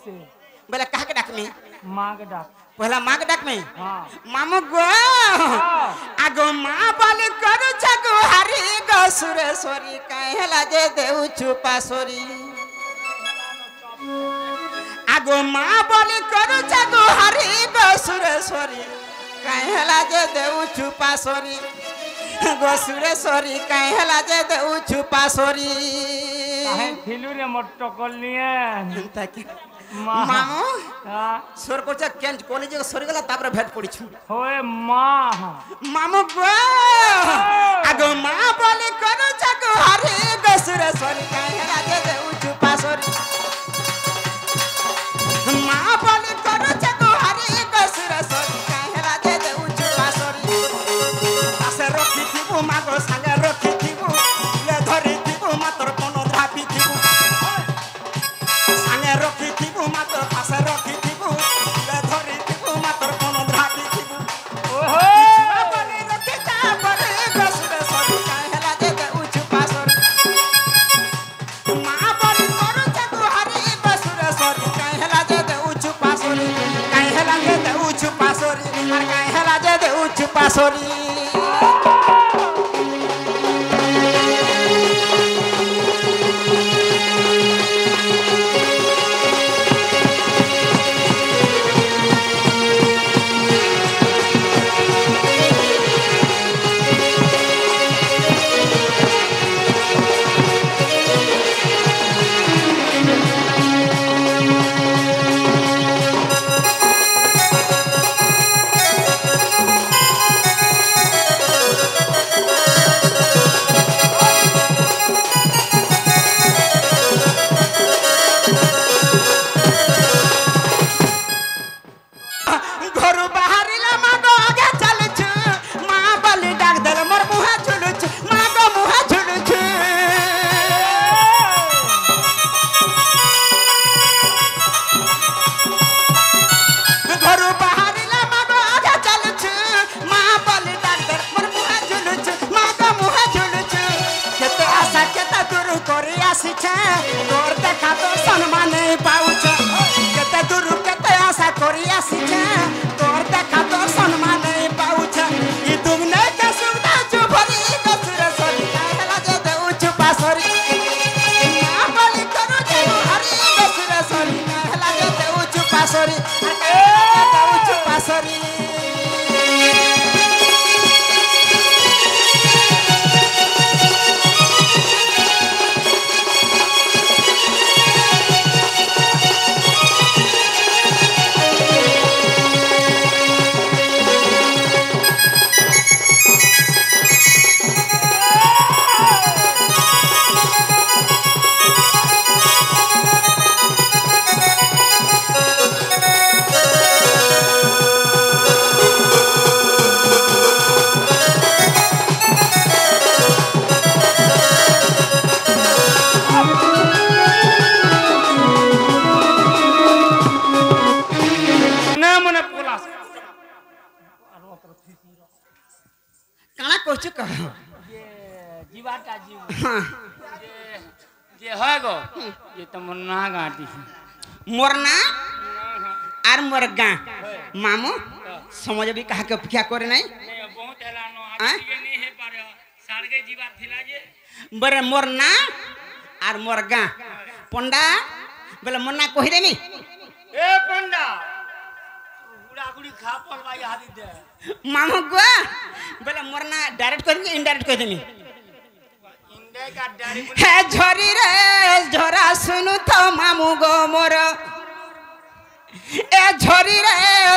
से बोले कहा के डाक में माँ के डाक पहला माँ के डाक में हाँ मामू गो आगो माँ बोले करू छगो हरी गो सुरेश्वरी कहला जे देउ चुपा सोरी आगो माँ बोले करू छगो हरी गो सुरेश्वरी कहला जे देउ चुपा सोरी गो सुरेश्वरी कहला जे देउ चुपा सोरी काहे थिलु रे मोटो कलिए ताकि माँ मामू हाँ सोर कोचा केंज कॉलेज के सोरी गला तापर भेट पड़ी छु होए माँ मामू गो आगो माँ बोले करू छगो हरी गो सुरेश्वरी कहला जे देउ चुपा सोरी माँ बोले करू छगो हरी गो सुरेश्वरी कहला जे देउ चुपा सोरी आसे रखी थिबु मागो संगे रखी थिबु ले धरी थिबु मातर कोनो धापी थिबु संगे रखी थिबु मातर पासे रखी थिबु ले धरी थिबु मातर कोनो धापी थिबु ओहो बोले रखी ता बोले गसुरे सरी कहला जे देउ चुपा सोरी माँ बोले करू छगो हरी गसुरे सरी कहला जे देउ चुपा सोरी कहला जे देउ चुपा सोरी और कहला जे देउ चुपा सोरी घरु बाहरिला मागो आगे चलछु माँ बलि डाक दल मोर मुहा झुलुछु मागो मुहा झुलुछु घरु बाहरिला मागो आगे चलछु माँ बलि डाक दल मोर मुहा झुलुछु मागो मुहा झुलुछु केते आशा केते दूर करी आसिछे तोर देखा तो सम्मान नहीं पाउछ केते दूर केते आशा करी आसिछे तोर देखा तो सम्मान नहीं पाउछ ई दुगने के सुविधा जो भरी गसुरे सरी कहला जे देउ चुपा सोरी माँ बोली करू जे हरी गसुरे सरी कहला जे देउ चुपा सोरी देउ चुपा सोरी ना मने पुलास काना कहछु कह ये जीवाटा जीव हाँ ये है गो ये तो मुन्ना गाटी मोरना आर मोर गाँ मामू समझ भी कहा के क्या करे नहीं बहुत हेलानो हाँ? आज ये नहीं है पारे सारगे जीवा थिला जे बरे मोर ना आर मोर गाँ पंडा बोले मोर ना कही देमी ए पंडा गुड़ी खा पल भाई हादी दे मामू गो बोले मोर ना डायरेक्ट करेंगे इनडायरेक्ट कह देमी इंडे का डारी हे झरी रे झरा सुनु तो मामू गो मोर ए झरी रे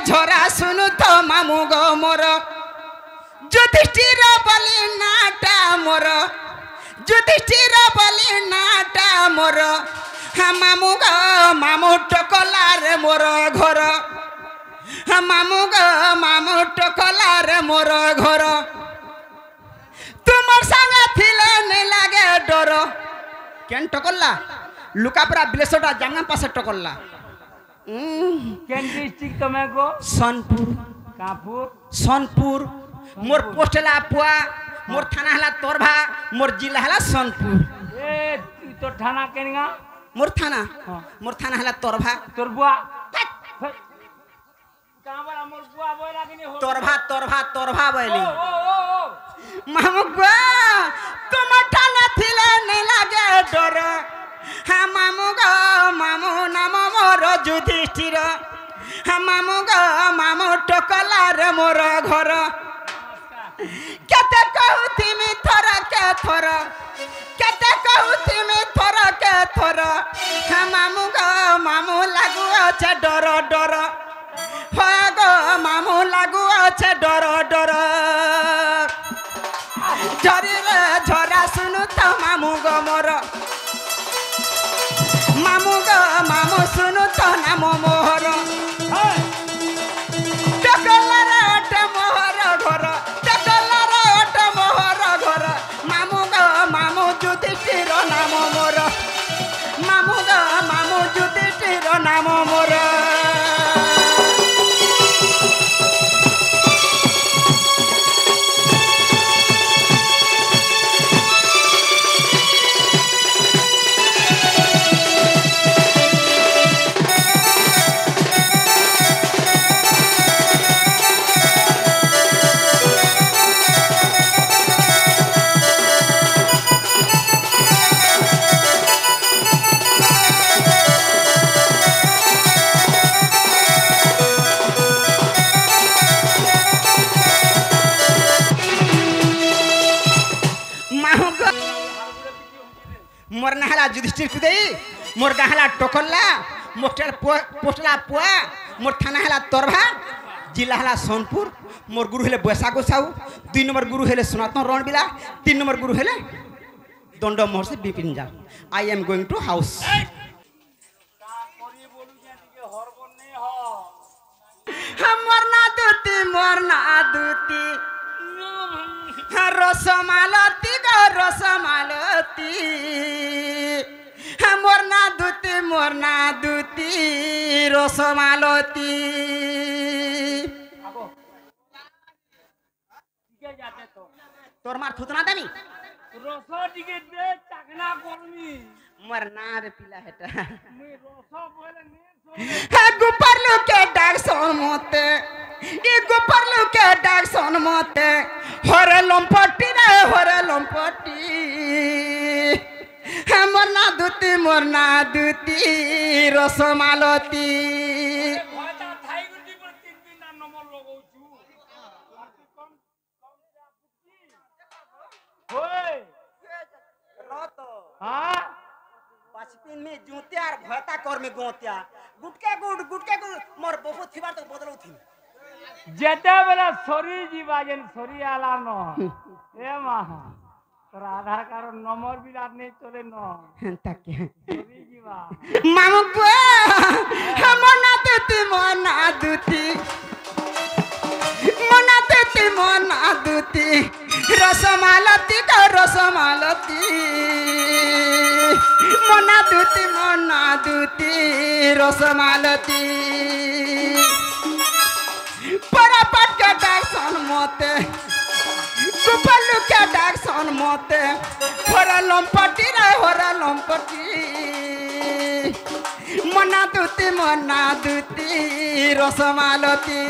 झरा सुनु तो मामू गो मोर युधिष्ठिर बलि नाटा मोर युधिष्ठिर बलि नाटा मोर हाँ मामू गो मामू टोकला रे मोर घर हाँ मामू गो मामू टोकला रे मोर घर तुमर संगे थिले नहीं लागे डर केन टोकला लुकापुरा बिलेसोटा जामना पासे टोकला केन डिस्ट्रिक्ट तमे को सोनपुर कापुर सोनपुर मोर पोस्ट हला पुआ मोर थाना हला तोरभा मोर जिला हला सोनपुर ए तो थाना केनगा मोर थाना हाँ। मोर थाना हला तोरभा তোর বুয়া কামার মোর বুয়া বই লাগিনি হো तोरभा तोरभा तोरभा ও बोली ও ও मामू गो तुम ठाना थिले नहीं लागे डर हाँ मामू गो मामू नाम मोर युधिष्ठिर हाँ मामू गो मामू टोकला रे मोर घर केते कहूथिमि थर के थर केते कहूथिमि थर के थर हाँ मामू गो मामू लागू अच्छे डर डर हो गो मामू लागू अच्छे डर डर झरी रे झरा सुनु तो मामू गो मोर मामू गो मामू सुनु तो नाम मोहर टकला रे अट मोहर घर टकला रे अट मोहर घर मामू गो मामू युधिष्ठिर नाम मोर मामू गो मामू युधिष्ठिर नाम मोर मोर नहला युधिष्ठिर कुदे मोर गहला टोकला मोटर पोस्टला पुआ मोर थाना हला तोरभा जिला हला सोनपुर मोर गुरु हेले बैसा गोसाऊ 2 नंबर गुरु हेले सनातन रणबिला 3 नंबर गुरु हेले दंड मोहर से बिपिन जा I am going to house করি বলু যে দিকে হরবন নেই হ मोर ना दूती रसमालती गो रसमालती मोर ना दूती रसमालती আগো দিকে যাতে তো तोर मार थुतना देमी রস দিকে দে চাকনা করমি मोर ना रे पिला हेटा মুই রস বলে নে गुपरलू के डाक सोन मोते ई गुपरलू के डाक सोन मोते होरे लंपटी रे होरे लंपटी मोर ना दूती रसमालती ভয়টা থাই গুটি পর 3 না নম্বর লগাউছু আর তুই কম কম যা পুছি ওই रतो हां बचपन में जूतियार भयता कर में गोतिया गुटके गुड मोर बहुत थिबार तो बदलौ थी যেতে বেলা সরি জিবা যেন সরি আলা ন এ মা তোর আধার কার্ড নম্বর বিলাত নেই চলে ন ताके সরি জিবা मामू को मना दूती रसमालती का रसमालती मना दूती रसमालती परापट के डाक्सन मोते कुपल्लू के डाक्सन मोते होरा लंपटी रे होरा लंपटी मना दूती रसमालती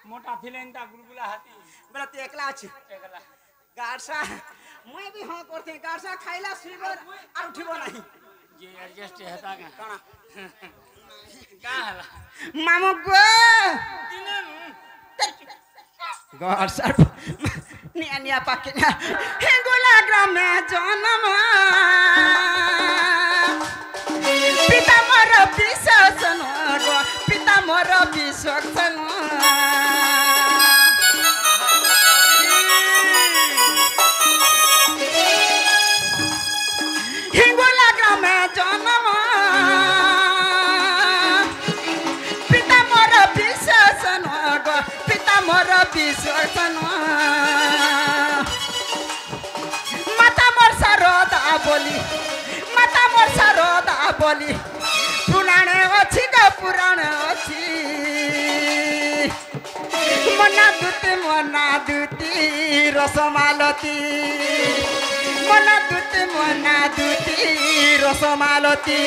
মোটা ছিলেন তা গুলগুলা হাতি बेला तो एकला अछि একলা गारसा मैं भी हां करते गारसा खाइला सुइबर और उठिबो नहीं যে অ্যাডজাস্ট হেতা কা काना কা হলা मामू गो দিলেন गारसा निया निया पाके हेंगोला ग्राम में जन्म पिता मोर विश्वसन गो पिता मोर विश्वसन हिंगोला ग्रामे जन्म पिता मोर विशेषण गो पिता मोर विशेषण माता मोर शारदा बोली माता मोर शारदा बोली पुराण अच्छी गो पुराण अच्छी मना दूती रसमालती मना दूती रसमालती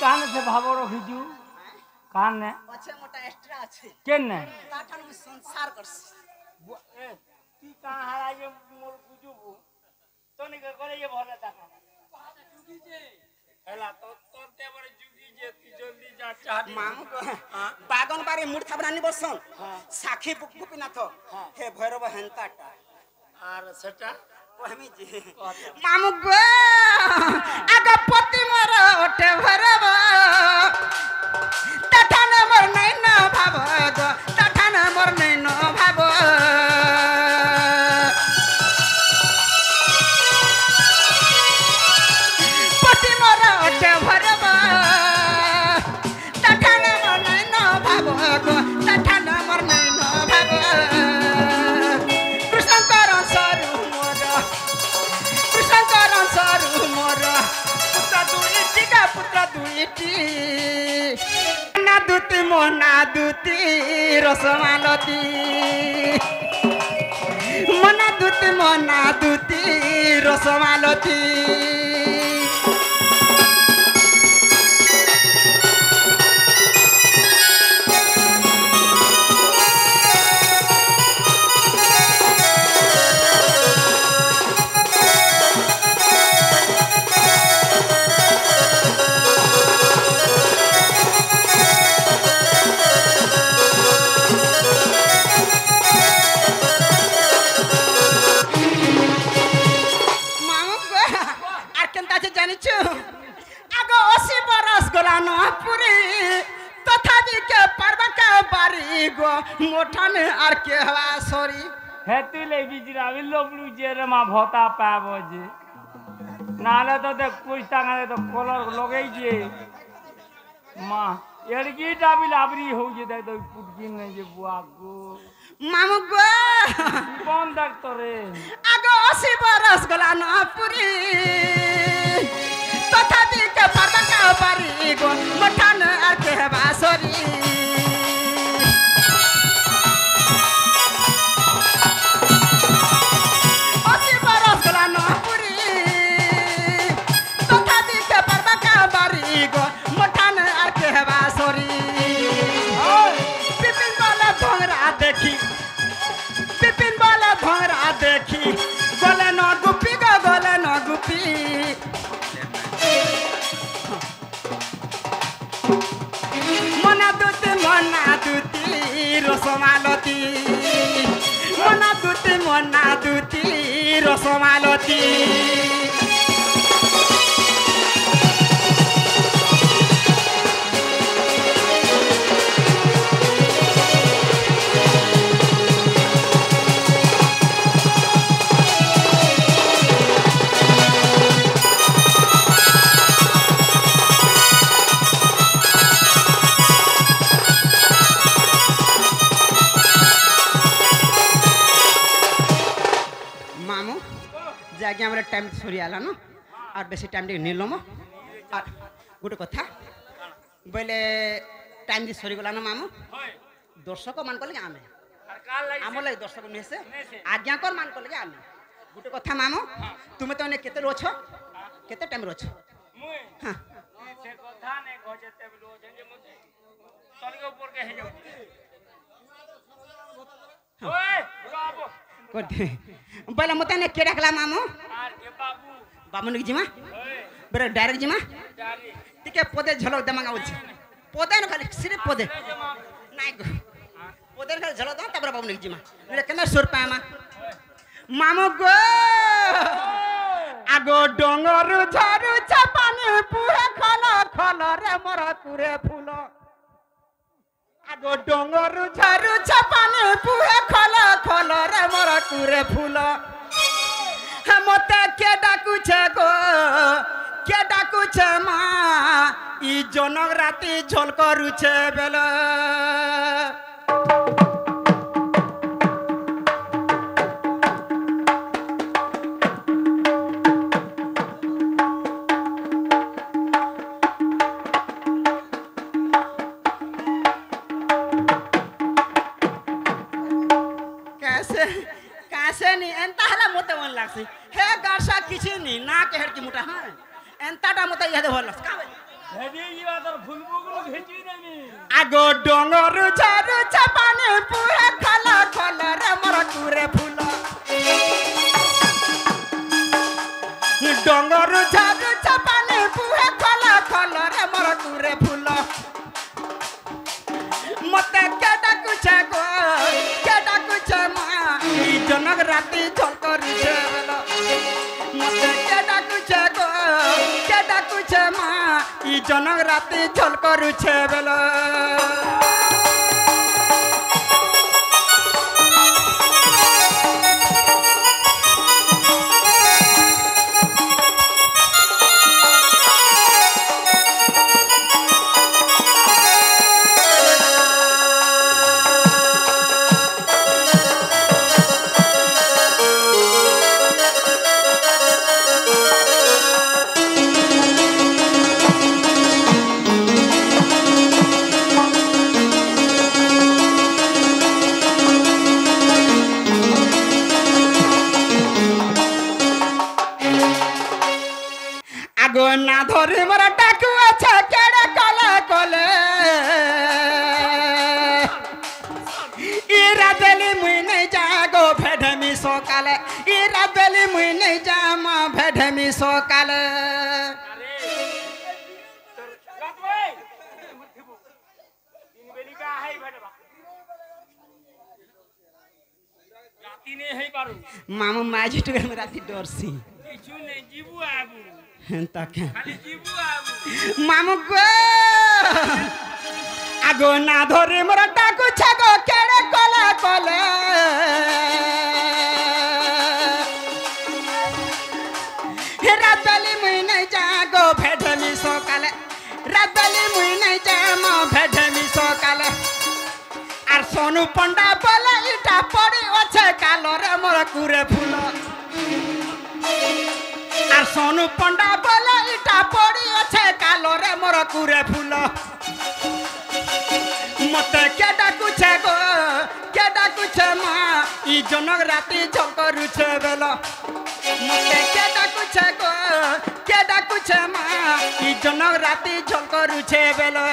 कान से भाव रखीजु कान ने अच्छे मोटा एक्स्ट्रा আছে केन ने তাঠান সংসার করছি এ তুই কাঁ হারাইয়ে মোর বুঝুবু তনি করে এ ভরে দেখা যুগি যে হেলা তো তোর দেবরে যুগি যে তুই জলদি যা চাহ মামু বাগন বাড়ি মুড় থাবরানি বসন সাক্ষী গোপীনাথ হে ভৈরব হেন্তাটা আর সেটা কহমি জি মামু গো আগা পতি মোর ওঠে ভৈরব তাঠান মোর নাই না ভাব গো তাঠান মোর নাই না ভাব পতি মোর ওঠে ভৈরব তাঠান মোর নাই না ভাব গো তাঠান মোর নাই না ভাব কৃষ্ণঙ্কর সরু মোর পুত্র দুইটি গা পুত্র দুইটি মনা দুতি রসমালতি মনা দুতি রসমালতি मोठाने आर के हवा सॉरी हेतु ले बिजरा लोबलू जे रे मा भोता पाबो जे नाले तो देख कुछ टांगे तो कलर लगई जे मा एड़गी डाबी लाबरी हो जे देख तो पुटकी ने जे बुआ गो मामू गो कौन डॉक्टर रे आगो 80 बरस गला न पुरी तथापि के पर्दा का बारी गो मोठाने आर के हवा सॉरी बिपिन बोले भंगरा देखी गोले न गुपी गो गोले न गुपी मना दूती रसमालती मना दूती रसमालती आगे टाइम सरी आला न और बेसी टाइम निलम और गोटे कथा बोले टाइम सरी गला न मामू दर्शक मान कले आमे কার লাগি আমার লাগে দর্শক নেছে নেছে। আজ্ঞা কর মান কর লাগে আমি গোটে কথা মামু তুমি তো কেতে রোছ কেতে টাইম রোছ মুই হ্যাঁ সে কথা নে গজেতে বিলো যে মতে তলকে উপর কে হে যাও ওই বাবু কোতে বলে মতে নে কে ডাকলা মামু আর কে বাবু বামু নিক জিমা ওই বেরে ডাইরেক্ট জিমা জানি টিকে পদে ঝলক দেমাঙ্গা বলছি পদে না খালি সিরিফ পদে জমা নাই গো পদে খালি ঝলক দাও তারপরে বাবু নিক জিমা রে কেন সুর পামা মামু গো আগো ডঙ্গর ঝাড়ু চাপানি পুহে খল খল রে মর কুরে ফুল আগো ডঙ্গর ঝাড়ু চাপানি পুহে খল খল রে মর কুরে ফুল মতে কে ডাকুছে গো কে ডাকুছে মা ই জনক রাতি ঝোল করুছে বেলা कैसे कैसे नहीं एंता हला मोते मन लागसी हे गारसा किछि नहीं ना के हेड की मोटा हां एंताटा मोते याद भल का হেদি ইবা তোর ফুলবুগুলো ঘেচি দেমি আগো ডঙ্গর ঝাড়ু চাপানি পুহে খল খল রে মর কুরে ফুল ডঙ্গর ঝাড়ু চাপানি পুহে খল খল রে মর কুরে ফুল মতে কে ডাকুছে গো কে ডাকুছে মা ই জনক রাতি ঝল করিছে বেলা মতে কে ডাকুছে গো কে ডাকুছে মা ই জনক রাতি ঝল করুছে বেলা আগো না ধরে মোরা ডাকু আছে কেড়ে কলে কলে ইরা বেলি মুই নেই যা গো ভেডমি সকালে ইরা বেলি মুই নেই যা মা ভেডমি সকালে আরে তোর রাত ভাই দিন বেলি কা হাই ভেডবা রাতি নে হেই পারু মামু মাঝি টুকে রাতি ডরছি কিছু নেই জিবু আবু তাকে খালি জিবু আবু মামু গো আগো না ধরে মোরা ডাকু ছাগো কেড়ে কলে কলে রাতলি মুই নাই যা গো ভেডমি সকালে রাতলি মুই নাই যা মা ভেডমি সকালে আর সোনু পন্ডা বলে ইটা পড়ি আছে কালো রে মোর কুরে ফুল আর সোনু পন্ডা বলে ইটা পড়ি আছে কালো রে মোর কুরে ফুল মতে কে ডাকুছে গো কে ডাকুছে মা ই জনক রাতি ঝল করুছে বেলা মতে কে ডাকুছে গো কে ডাকুছে মা ই জনক রাতি ঝল করুছে বেলা